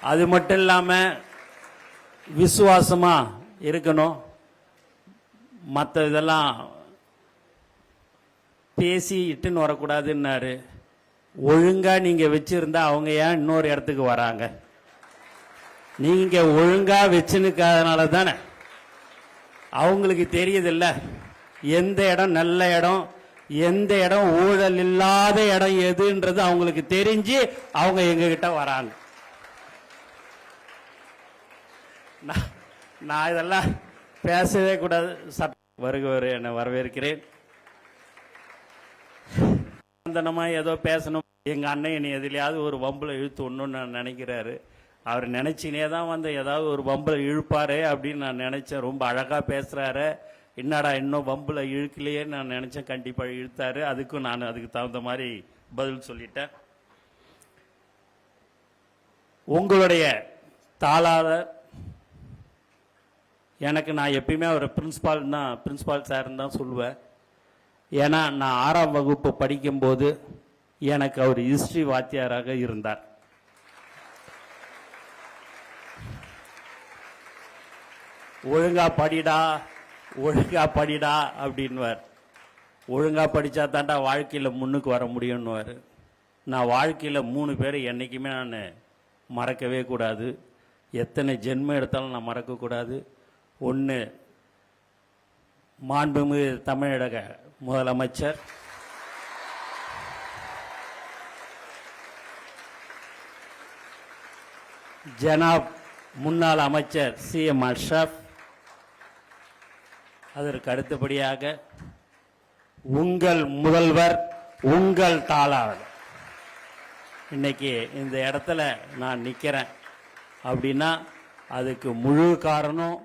அது மட்டும் இல்லாமல் விசுவாசமாக இருக்கணும். மற்ற இதெல்லாம் பேசி இட்டுன்னு வரக்கூடாதுன்னாரு. ஒழுங்காக நீங்கள் வச்சுருந்தா அவங்க ஏன் இன்னொரு இடத்துக்கு வராங்க? நீங்கள் ஒழுங்காக வச்சுனுக்காதனால தானே அவங்களுக்கு தெரியுதில்ல எந்த இடம் நல்ல இடம், எந்த இடம் ஊழல் இல்லாத இடம் எதுன்றது அவங்களுக்கு தெரிஞ்சு அவங்க எங்ககிட்ட வராங்க. நான் இதெல்லாம் பேசவே கூடாது. வருகிறவர் என்னை வரவேற்கிறேன். ஏதோ பேசணும், எங்க அண்ணன் என்னை எதிலையாவது ஒரு வம்புல இழுத்து ஒண்ணுன்னு நான் நினைக்கிறாரு. அவர் நினைச்சினே தான் வந்து ஏதாவது ஒரு வம்புல இழுப்பாரு அப்படின்னு நான் நினைச்சேன். ரொம்ப அழகா பேசுறாரு, என்னடா இன்னும் வம்புல இழுக்கலையே நான் நினைச்சேன். கண்டிப்பா இழுத்தாரு. அதுக்கும் நான் அதுக்கு தகுந்த மாதிரி பதில் சொல்லிட்டேன். உங்களுடைய தாளாளர் எனக்கு நான் எப்பயுமே அவர் பிரின்சிபால் சார்ன்னு தான் சொல்லுவேன். ஏன்னா நான் 6ஆம் வகுப்பு படிக்கும்போது எனக்கு அவர் ஹிஸ்டரி வாத்தியாராக இருந்தார். ஒழுங்கா படிடா ஒழுங்கா படிடா அப்படின்வார். ஒழுங்கா படித்தா தாண்டா வாழ்க்கையில் முன்னுக்கு வர முடியும்னுவார். நான் வாழ்க்கையில் 3 பேரை என்றைக்குமே நான் மறக்கவே கூடாது. எத்தனை ஜென்மம் எடுத்தாலும் நான் மறக்கக்கூடாது. ஒன்று, மாண்புமிகு தமிழக முதலமைச்சர், ஜனாப் முன்னாள் அமைச்சர் CM அஷ்ரப், அதற்கு அடுத்தபடியாக உங்கள் முதல்வர், உங்கள் தாளாளர். இன்னைக்கு இந்த இடத்துல நான் நிற்கிறேன் அப்படின்னா அதுக்கு முழு காரணம்